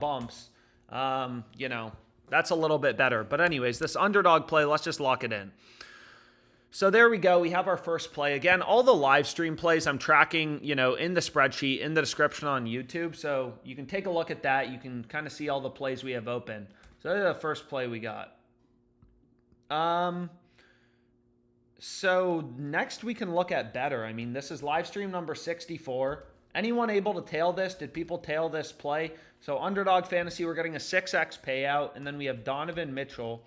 bumps, you know, that's a little bit better. But anyways, this underdog play, let's just lock it in. So there we go. We have our first play. Again, all the live stream plays I'm tracking, you know, in the spreadsheet, in the description on YouTube. So you can take a look at that. You can kind of see all the plays we have open. So that's the first play we got. So next we can look at better. I mean, this is live stream number 64. Anyone able to tail this? Did people tail this play? So Underdog Fantasy, we're getting a 6x payout. And then we have Donovan Mitchell.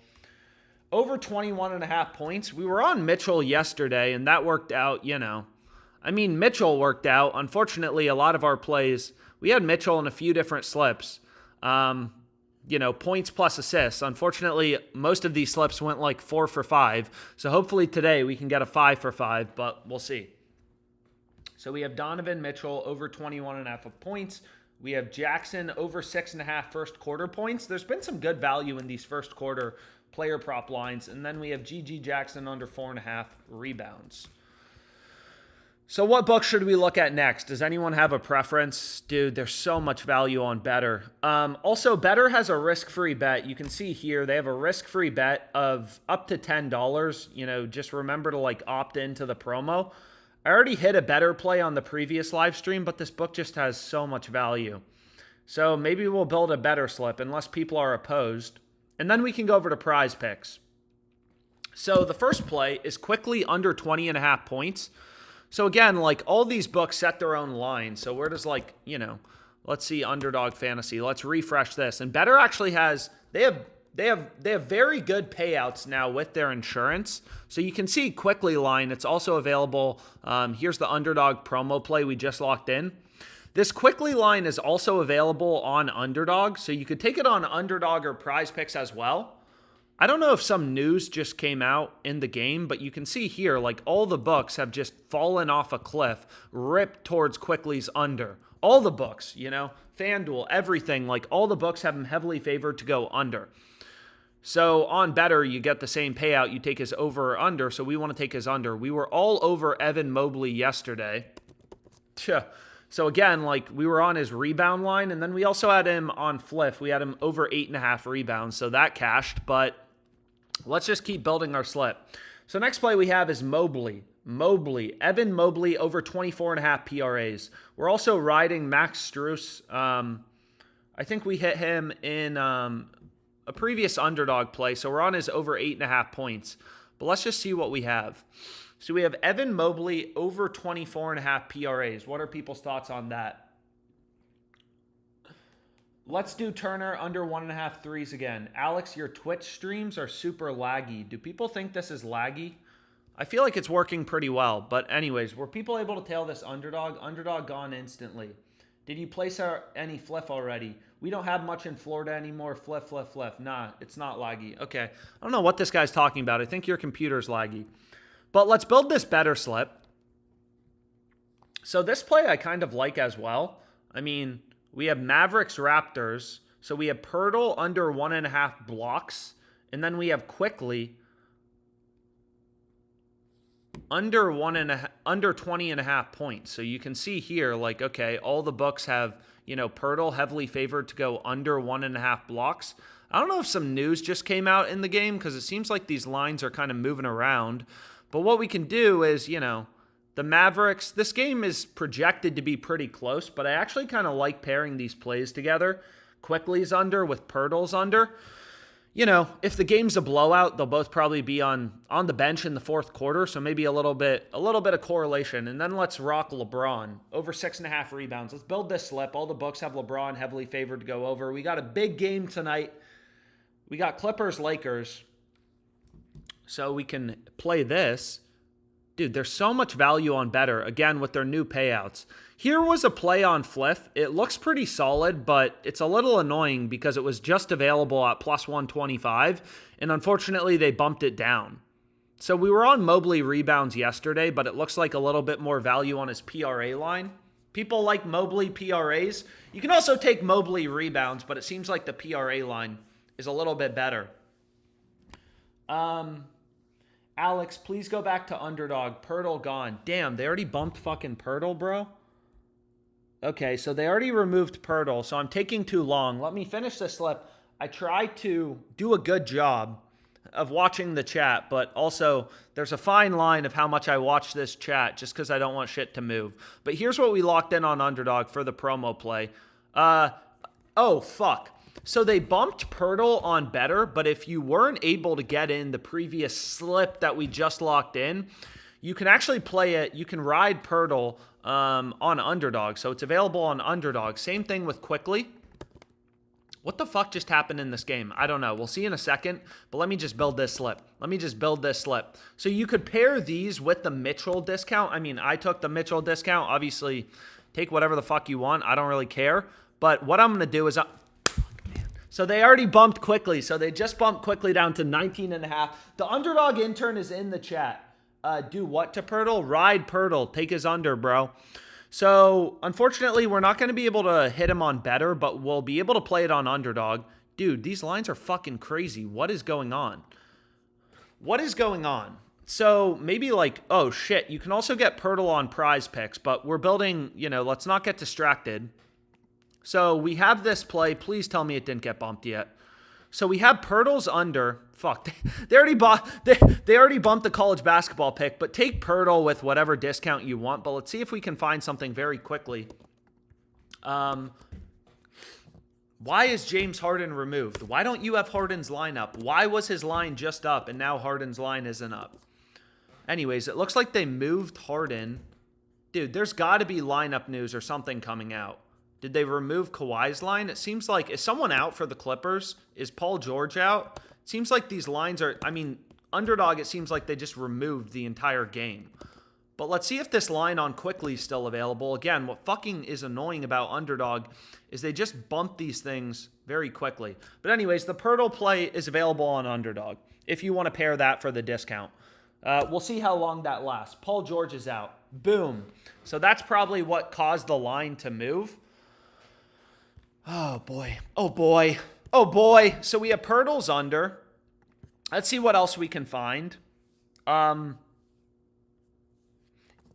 Over 21.5 points. We were on Mitchell yesterday, and that worked out, you know. I mean, Mitchell worked out. Unfortunately, a lot of our plays, we had Mitchell in a few different slips. You know, points plus assists. Unfortunately, most of these slips went like 4 for 5. So hopefully today we can get a 5 for 5, but we'll see. So we have Donovan Mitchell over 21.5 points. We have Jackson over 6.5 first quarter points. There's been some good value in these first quarter player prop lines. And then we have GG Jackson under 4.5 rebounds. So what book should we look at next? Does anyone have a preference? Dude, there's so much value on Better. Also, Better has a risk-free bet. You can see here they have a risk-free bet of up to $10. You know, just remember to like opt into the promo. I already hit a Better play on the previous live stream, but this book just has so much value. So maybe we'll build a Better slip unless people are opposed. And then we can go over to PrizePicks. So the first play is quickly under 20.5 points. So again, like all these books set their own line. So where does like, you know, let's see Underdog Fantasy. Let's refresh this. And Better actually has, they have very good payouts now with their insurance. So you can see quickly line. It's also available. Here's the Underdog promo play we just locked in. This quickly line is also available on Underdog, so you could take it on Underdog or PrizePicks as well. I don't know if some news just came out in the game, but you can see here, like all the books have just fallen off a cliff, ripped towards quickly's under. All the books, you know, FanDuel, everything, like all the books have them heavily favored to go under. So on Better, you get the same payout. You take his over or under, so we want to take his under. We were all over Evan Mobley yesterday. So again, like we were on his rebound line, and then we also had him on Fliff. We had him over 8.5 rebounds, so that cashed, but let's just keep building our slip. So next play we have is Mobley. Evan Mobley over 24.5 PRAs. We're also riding Max Strus. I think we hit him in a previous Underdog play, so we're on his over 8.5 points. But let's just see what we have. So we have Evan Mobley over 24.5 PRAs. What are people's thoughts on that? Let's do Turner under 1.5 threes again. Alex, your Twitch streams are super laggy. Do people think this is laggy? I feel like it's working pretty well. But anyways, were people able to tail this Underdog? Underdog gone instantly. Did you place any Fliff already? We don't have much in Florida anymore. Fliff. Nah, it's not laggy. Okay. I don't know what this guy's talking about. I think your computer's laggy. But let's build this Better slip. So this play I kind of like as well. I mean, we have Mavericks Raptors. So we have Pirtle under 1.5 blocks. And then we have Quickly under 20.5 points. So you can see here, like, okay, all the books have, you know, Pirtle heavily favored to go under 1.5 blocks. I don't know if some news just came out in the game because it seems like these lines are kind of moving around. But what we can do is, you know, the Mavericks, this game is projected to be pretty close, but I actually kind of like pairing these plays together. Quickly's under with Pirtle's under. You know, if the game's a blowout, they'll both probably be on the bench in the fourth quarter, so maybe a little bit of correlation. And then let's rock LeBron over 6.5 rebounds. Let's build this slip. All the books have LeBron heavily favored to go over. We got a big game tonight. We got Clippers-Lakers. So we can play this. Dude, there's so much value on Better, again, with their new payouts. Here was a play on Fliff. It looks pretty solid, but it's a little annoying because it was just available at plus 125, and unfortunately, they bumped it down. So we were on Mobley rebounds yesterday, but it looks like a little bit more value on his PRA line. People like Mobley PRAs. You can also take Mobley rebounds, but it seems like the PRA line is a little bit better. Alex, please go back to Underdog. Pirtle gone. Damn, they already bumped fucking Pirtle, bro. Okay, so they already removed Pirtle, so I'm taking too long. Let me finish this slip. I tried to do a good job of watching the chat, but also there's a fine line of how much I watch this chat just because I don't want shit to move. But here's what we locked in on Underdog for the promo play. Oh, fuck. So they bumped Pirtle on better, but if you weren't able to get in the previous slip that we just locked in, you can actually play it. You can ride Pirtle on Underdog. So it's available on Underdog. Same thing with Quickly. What the fuck just happened in this game? I don't know. We'll see in a second, but let me just build this slip. So you could pair these with the Mitchell discount. I mean, I took the Mitchell discount. Obviously, take whatever the fuck you want. I don't really care. But what I'm going to do is... So they already bumped Quickly. So they just bumped Quickly down to 19.5. The Underdog intern is in the chat. Do what to Pirtle? Ride Pirtle. Take his under, bro. So, unfortunately, we're not going to be able to hit him on better, but we'll be able to play it on Underdog. Dude, these lines are fucking crazy. What is going on? So, maybe like, oh, shit, you can also get Pirtle on PrizePicks, but we're building, let's not get distracted. So, we have this play. Please tell me it didn't get bumped yet. So we have Pirtle's under. Fuck, they already bumped the college basketball pick, but take Pirtle with whatever discount you want. But let's see if we can find something very quickly. Why is James Harden removed? Why don't you have Harden's line up? Why was his line just up and now Harden's line isn't up? Anyways, it looks like they moved Harden. Dude, there's got to be lineup news or something coming out. Did they remove Kawhi's line? It seems like, is someone out for the Clippers? Is Paul George out? It seems like these lines are, Underdog, it seems like they just removed the entire game. But let's see if this line on Quickly is still available. Again, what fucking is annoying about Underdog is they just bump these things very quickly. But anyways, the Pirtle play is available on Underdog if you want to pair that for the discount. We'll see how long that lasts. Paul George is out. Boom. So that's probably what caused the line to move. Oh, boy. So we have Pirtle's under. Let's see what else we can find. AD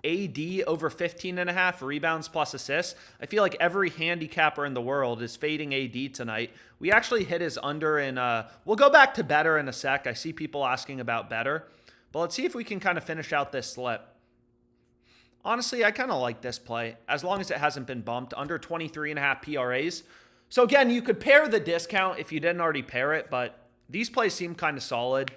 over 15.5 rebounds plus assists. I feel like every handicapper in the world is fading AD tonight. We actually hit his under in... we'll go back to better in a sec. I see people asking about better. But let's see if we can kind of finish out this slip. Honestly, I kind of like this play, as long as it hasn't been bumped. Under 23.5 PRAs. So again, you could pair the discount if you didn't already pair it, but these plays seem kind of solid.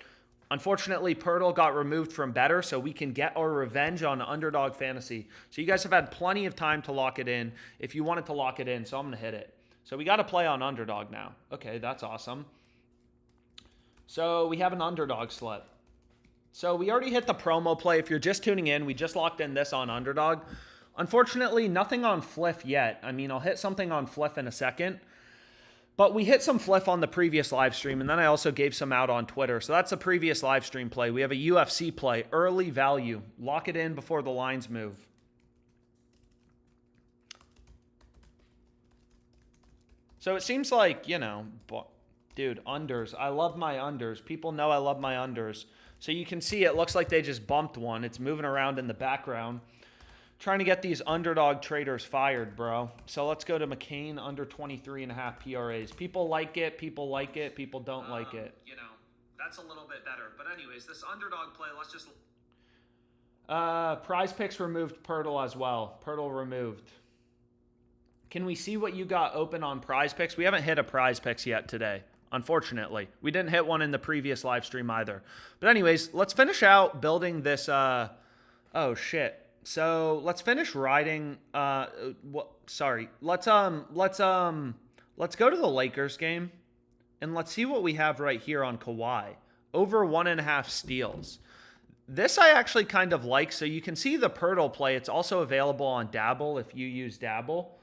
Unfortunately, Pirtle got removed from better, so we can get our revenge on Underdog Fantasy. So you guys have had plenty of time to lock it in if you wanted to lock it in, so I'm going to hit it. So we got to play on Underdog now. Okay, that's awesome. So we have an Underdog slip. So we already hit the promo play. If you're just tuning in, we just locked in this on Underdog. Unfortunately, nothing on Fliff yet. I'll hit something on Fliff in a second. But we hit some Fliff on the previous live stream, and then I also gave some out on Twitter. So that's a previous live stream play. We have a UFC play, early value. Lock it in before the lines move. So it seems like, dude, unders. I love my unders. People know I love my unders. So you can see it looks like they just bumped one. It's moving around in the background. Trying to get these Underdog traders fired, bro. So let's go to McCain under 23.5 PRAs. People like it. People don't like it. That's a little bit better. But anyways, this Underdog play, let's just... PrizePicks removed Pirtle as well. Pirtle removed. Can we see what you got open on PrizePicks? We haven't hit a PrizePicks yet today. Unfortunately, we didn't hit one in the previous live stream either. But anyways, let's finish out building this. Oh shit. So let's finish riding. Sorry. Let's go to the Lakers game, and let's see what we have right here on Kawhi. Over 1.5 steals. This I actually kind of like. So you can see the Pirtle play. It's also available on Dabble if you use Dabble.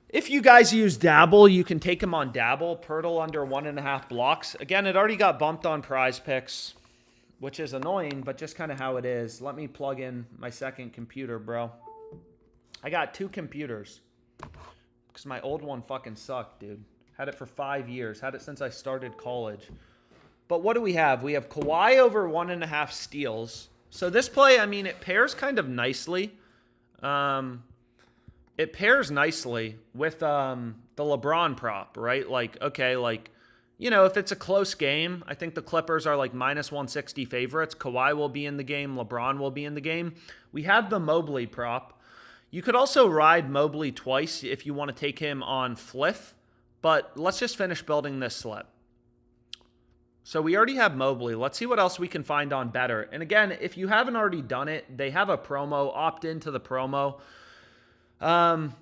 If you guys use Dabble, you can take him on Dabble. Pirtle under 1.5 blocks. Again, it already got bumped on PrizePicks, which is annoying, but just kind of how it is. Let me plug in my second computer, bro. I got 2 computers because my old one fucking sucked, dude. Had it for 5 years. Had it since I started college. But what do we have? We have Kawhi over 1.5 steals. So this play, it pairs kind of nicely. it pairs nicely with the LeBron prop, right? Like, okay, like, you know, if it's a close game, I think the Clippers are like minus 160 favorites. Kawhi will be in the game. LeBron will be in the game. We have the Mobley prop. You could also ride Mobley twice if you want to take him on Fliff, but let's just finish building this slip. So we already have Mobley. Let's see what else we can find on Better. And again, if you haven't already done it, they have a promo. Opt into the promo.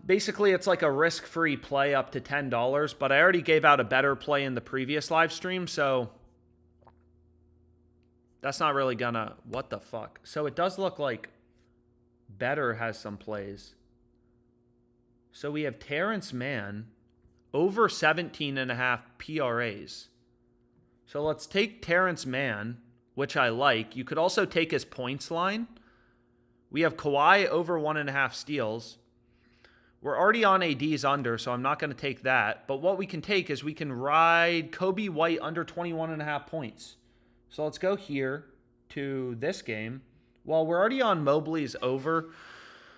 Basically, it's like a risk-free play up to $10, but I already gave out a Better play in the previous live stream, so that's not really gonna... What the fuck? So it does look like Better has some plays. So we have Terrence Mann over 17.5 PRAs. So let's take Terrence Mann, which I like. You could also take his points line. We have Kawhi over 1.5 steals. We're already on AD's under, so I'm not going to take that. But what we can take is we can ride Kobe White under 21.5 points. So let's go here to this game. Well, we're already on Mobley's over.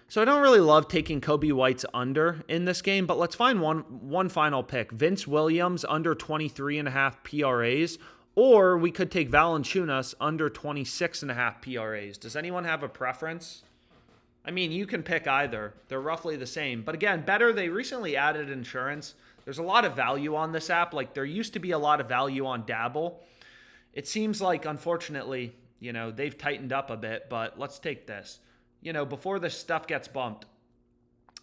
So I don't really love taking Kobe White's under in this game, but let's find one final pick. Vince Williams under 23.5 PRAs, or we could take Valanciunas under 26.5 PRAs. Does anyone have a preference? I mean, you can pick either. They're roughly the same. But again, Better, they recently added insurance. There's a lot of value on this app. Like, there used to be a lot of value on Dabble. It seems like, unfortunately, you know, they've tightened up a bit, but let's take this. You know, before this stuff gets bumped.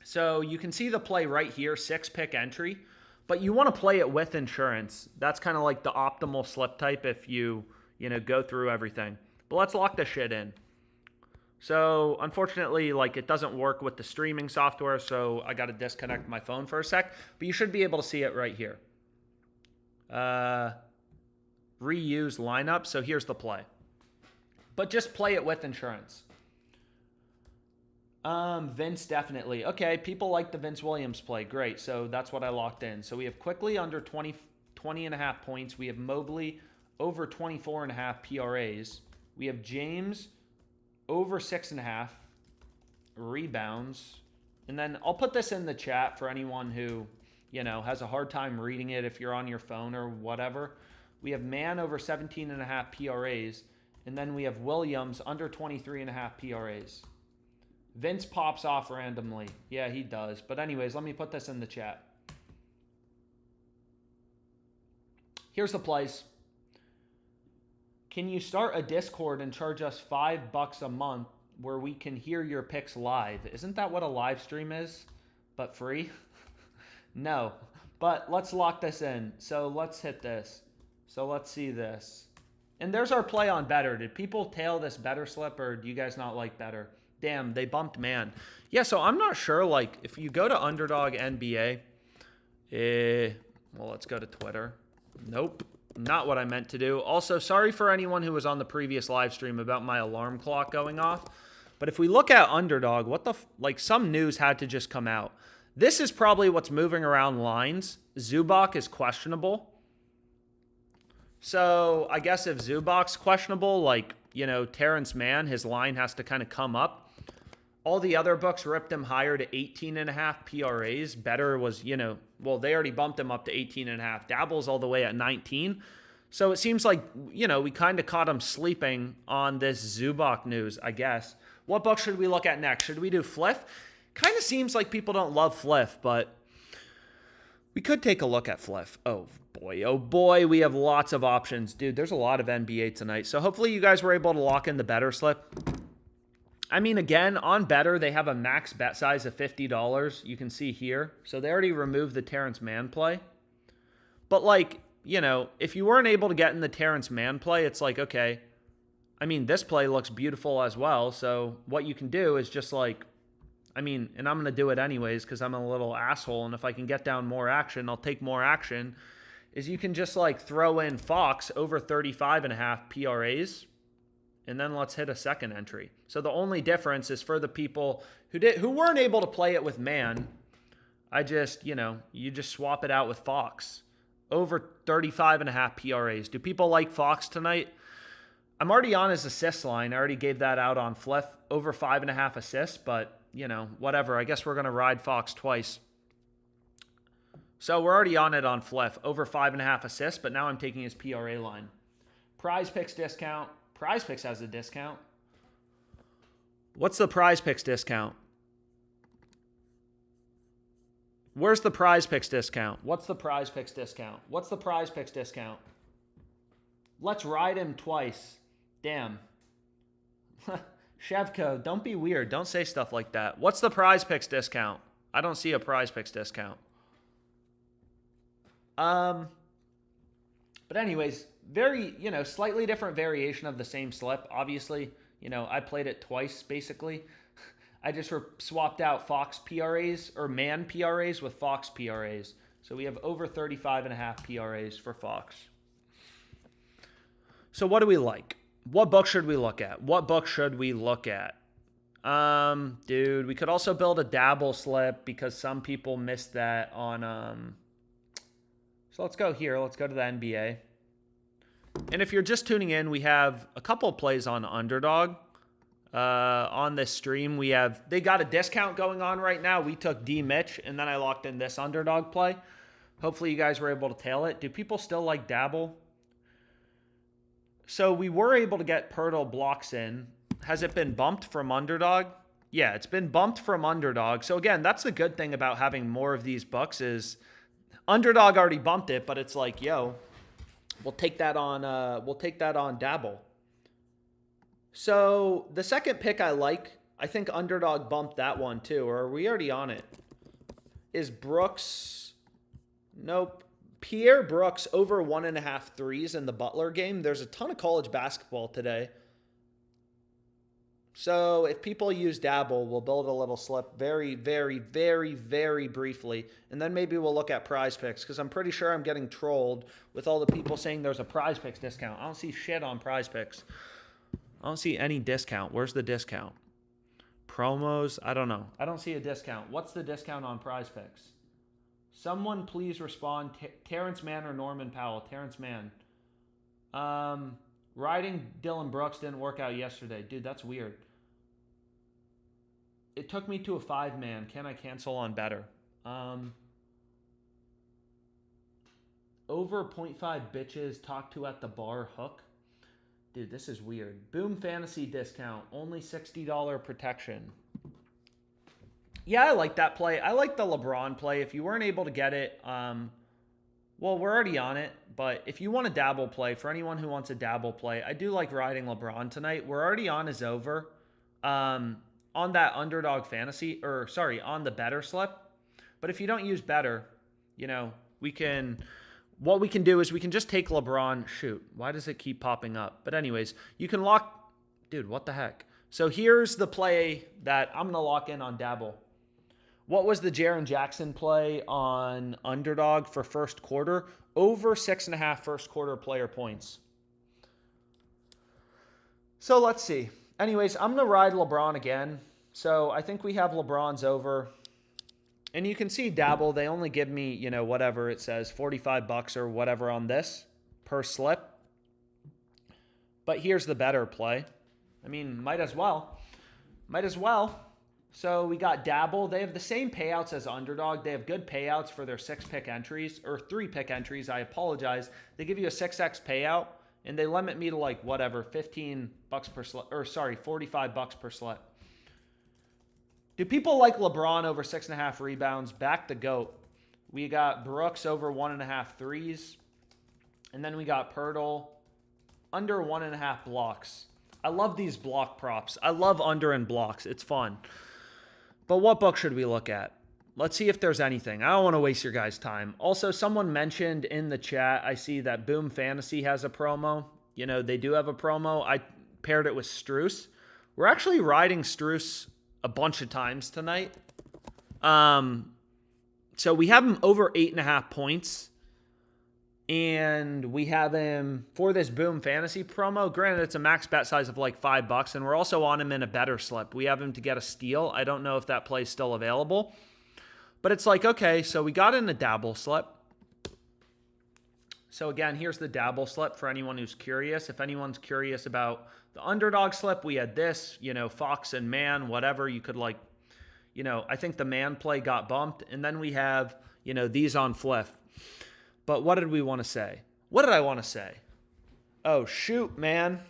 So you can see the play right here, 6-pick entry, but you want to play it with insurance. That's kind of like the optimal slip type if you know, go through everything. But let's lock this shit in. So unfortunately, like, it doesn't work with the streaming software, so I got to disconnect my phone for a sec, but you should be able to see it right here. Reuse lineup. So here's the play, but just play it with insurance. Vince, definitely. Okay, people like the Vince Williams play. Great. So that's what I locked in. So we have Quickly under 20.5 points. We have Mobley over 24.5 PRAs. We have James over 6.5 rebounds. And then I'll put this in the chat for anyone who, you know, has a hard time reading it if you're on your phone or whatever. We have Mann over 17.5 PRAs. And then we have Williams under 23.5 PRAs. Vince pops off randomly. Yeah, he does. But anyways, let me put this in the chat. Here's the plays. Can you start a Discord and charge us $5 a month where we can hear your picks live? Isn't that what a live stream is? But free? No. But let's lock this in. So let's hit this. So let's see this. And there's our play on Better. Did people tail this Better slip, or do you guys not like Better? Damn, they bumped Man. Yeah, so I'm not sure, like, if you go to Underdog NBA, well, let's go to Twitter. Nope, not what I meant to do. Also, sorry for anyone who was on the previous live stream about my alarm clock going off. But if we look at Underdog, like, some news had to just come out. This is probably what's moving around lines. Zubac is questionable. So I guess if Zubac's questionable, like, you know, Terrence Mann, his line has to kind of come up. All the other books ripped him higher to 18.5 PRAs. Better was, you know, well, they already bumped him up to 18.5. Dabble's all the way at 19. So it seems like, you know, we kind of caught him sleeping on this Zubac news, I guess. What book should we look at next? Should we do Fliff? Kind of seems like people don't love Fliff, but we could take a look at Fliff. Oh boy, we have lots of options. Dude, there's a lot of NBA tonight. So hopefully you guys were able to lock in the Better slip. I mean, again, on Better, they have a max bet size of $50. You can see here. So they already removed the Terrence Mann play. But, like, you know, if you weren't able to get in the Terrence Mann play, it's like, okay, I mean, this play looks beautiful as well. So what you can do is just, like, I mean, and I'm going to do it anyways because I'm a little asshole. And if I can get down more action, I'll take more action. Is you can just, like, throw in Fox over 35.5 PRAs. And then let's hit a second entry. So the only difference is for the people who weren't able to play it with Man. I just, you know, you just swap it out with Fox. Over 35.5 PRAs. Do people like Fox tonight? I'm already on his assist line. I already gave that out on Fliff. Over 5.5 assists, but you know, whatever. I guess we're going to ride Fox twice. So we're already on it on Fliff. Over 5.5 assists, but now I'm taking his PRA line. PrizePicks discount. PrizePicks has a discount. What's the PrizePicks discount? Where's the PrizePicks discount? What's the PrizePicks discount? What's the PrizePicks discount? Let's ride him twice. Damn. Shevko, don't be weird. Don't say stuff like that. What's the PrizePicks discount? I don't see a PrizePicks discount. But anyways, very, you know, slightly different variation of the same slip. Obviously, you know, I played it twice, basically. I just swapped out Fox PRAs or man PRAs with Fox PRAs. So we have over 35.5 PRAs for Fox. So what do we like? What book should we look at? What book should we look at? Dude, we could also build a dabble slip because some people missed that on... So let's go here. Let's go to the NBA. And if you're just tuning in, we have a couple of plays on Underdog. On this stream, they got a discount going on right now. We took D Mitch, and then I locked in this Underdog play. Hopefully you guys were able to tail it. Do people still like dabble? So we were able to get Pirtle blocks in. Has it been bumped from Underdog? Yeah, it's been bumped from Underdog. So again, that's the good thing about having more of these books is Underdog already bumped it, but it's like, yo, we'll take that on dabble. So the second pick I like, I think Underdog bumped that one too, or are we already on it? Is Brooks? Nope. Pierre Brooks over 1.5 threes in the Butler game. There's a ton of college basketball today. So if people use dabble, we'll build a little slip very, very, very, very briefly. And then maybe we'll look at PrizePicks because I'm pretty sure I'm getting trolled with all the people saying there's a PrizePicks discount. I don't see shit on PrizePicks. I don't see any discount. Where's the discount? Promos? I don't know. I don't see a discount. What's the discount on PrizePicks? Someone please respond. Terrence Mann or Norman Powell? Terrence Mann. Riding Dylan Brooks didn't work out yesterday. Dude, that's weird. It took me to a 5-man. Can I cancel on better? Over 0.5 bitches talk to at the bar hook. Dude, this is weird. Boom Fantasy discount. Only $60 protection. Yeah, I like that play. I like the LeBron play. If you weren't able to get it, well, we're already on it. But if you want a dabble play, for anyone who wants a dabble play, I do like riding LeBron tonight. We're already on his over. On that Underdog Fantasy, or sorry, on the better slip. But if you don't use better, you know, what we can do is we can just take LeBron. Shoot, why does it keep popping up? But anyways, you can lock, dude, what the heck? So here's the play that I'm going to lock in on dabble. What was the Jaren Jackson play on Underdog for first quarter? Over 6.5 first quarter player points. So let's see. Anyways, I'm going to ride LeBron again. So I think we have LeBron's over. And you can see dabble, they only give me, you know, whatever it says, $45 or whatever on this per slip. But here's the better play. I mean, might as well. Might as well. So we got dabble. They have the same payouts as Underdog. They have good payouts for their 6-pick entries, or 3-pick entries. I apologize. They give you a 6x payout, and they limit me to like whatever, $15 per slip, or sorry, $45 per slip. Do people like LeBron over 6.5 rebounds? Back the GOAT. We got Brooks over 1.5 threes. And then we got Pirtle under 1.5 blocks. I love these block props. I love under and blocks. It's fun. But what book should we look at? Let's see if there's anything. I don't want to waste your guys' time. Also, someone mentioned in the chat, I see that Boom Fantasy has a promo. You know, they do have a promo. I paired it with Strus. We're actually riding Strus a bunch of times tonight. So we have him over 8.5 points. And we have him for this Boom Fantasy promo. Granted, it's a max bet size of like $5, and we're also on him in a better slip. We have him to get a steal. I don't know if that play is still available. But it's like, okay, so we got in a dabble slip. So again, here's the dabble slip for anyone who's curious. If anyone's curious about the Underdog slip, we had this, you know, Fox and Man, whatever. You could like you know, I think the man play got bumped. And then we have, you know, these on Fliff. But what did we want to say? What did I want to say? Oh, shoot, man.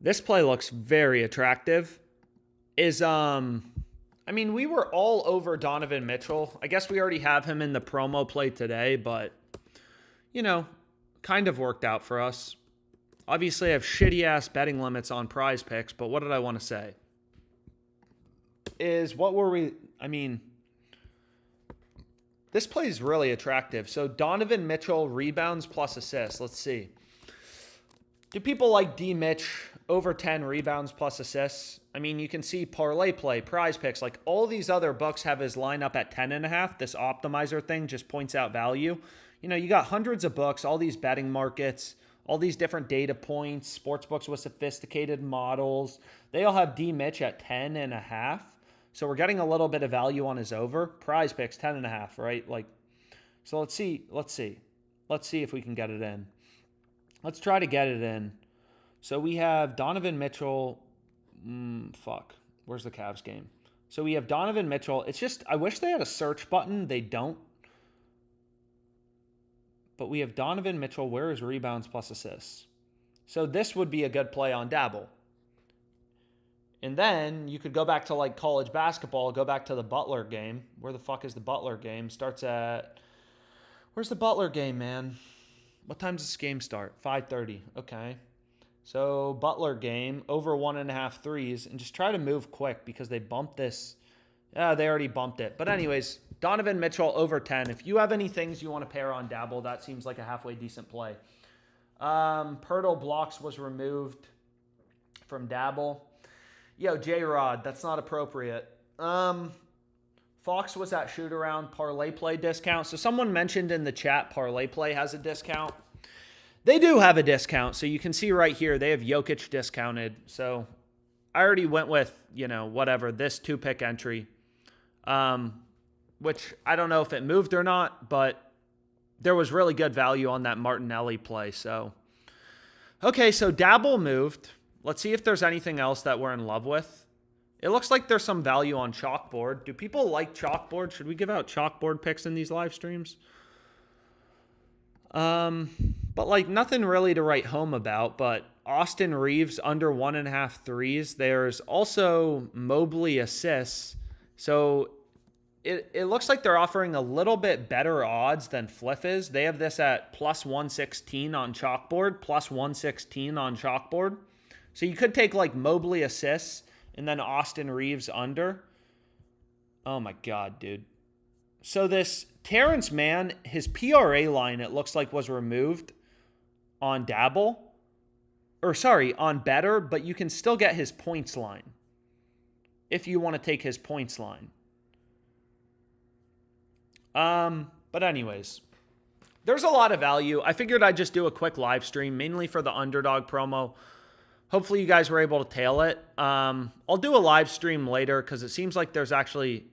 This play looks very attractive. I mean, we were all over Donovan Mitchell. I guess we already have him in the promo play today, but, you know, kind of worked out for us. Obviously, I have shitty-ass betting limits on PrizePicks, but what did I want to say? I mean, this play is really attractive. So Donovan Mitchell rebounds plus assists. Let's see. Do people like D. Mitch over 10 rebounds plus assists? I mean, you can see ParlayPlay, PrizePicks, like all these other books have his lineup at 10.5. This optimizer thing just points out value. You know, you got hundreds of books, all these betting markets, all these different data points, sports books with sophisticated models. They all have D. Mitch at 10.5. So we're getting a little bit of value on his over. PrizePicks 10.5, right? Like, so let's see if we can get it in. Let's try to get it in. So we have Donovan Mitchell. Where's the Cavs game? So we have Donovan Mitchell. It's just, I wish they had a search button. They don't. But we have Donovan Mitchell. Where is rebounds plus assists? So this would be a good play on Dabble. And then you could go back to like college basketball, go back to the Butler game. Where the fuck is the Butler game? Starts at, where's the Butler game, man? What time does this game start? 5:30. Okay. So Butler game, over 1.5 threes, and just try to move quick because they bumped this. Yeah, they already bumped it. But anyways, Donovan Mitchell over 10. If you have any things you want to pair on Dabble, that seems like a halfway decent play. Pirtle blocks was removed from Dabble. Yo, J-Rod, that's not appropriate. Fox was at shoot around ParlayPlay discount. So someone mentioned in the chat ParlayPlay has a discount. They do have a discount. So you can see right here, they have Jokic discounted. So I already went with, you know, whatever, this 2-pick entry, which I don't know if it moved or not, but there was really good value on that Martinelli play. So, okay, so Dabble moved. Let's see if there's anything else that we're in love with. It looks like there's some value on Chalkboard. Do people like Chalkboard? Should we give out Chalkboard picks in these live streams? But like nothing really to write home about, but Austin Reeves under 1.5 threes. There's also Mobley assists. So it looks like they're offering a little bit better odds than Fliff is. They have this at plus 116 on Chalkboard, plus 116 on Chalkboard. So you could take like Mobley assists and then Austin Reeves under. Oh my God, dude. So this Terrence Mann, his PRA line, it looks like was removed on Dabble. Or sorry, on Better, but you can still get his points line if you want to take his points line. But anyways, there's a lot of value. I figured I'd just do a quick live stream, mainly for the Underdog promo. Hopefully you guys were able to tail it. I'll do a live stream later because it seems like there's actually,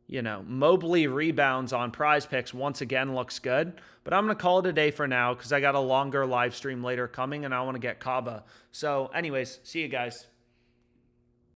you know, Mobley rebounds on PrizePicks once again looks good. But I'm going to call it a day for now because I got a longer live stream later coming and I want to get Kaba. So anyways, see you guys.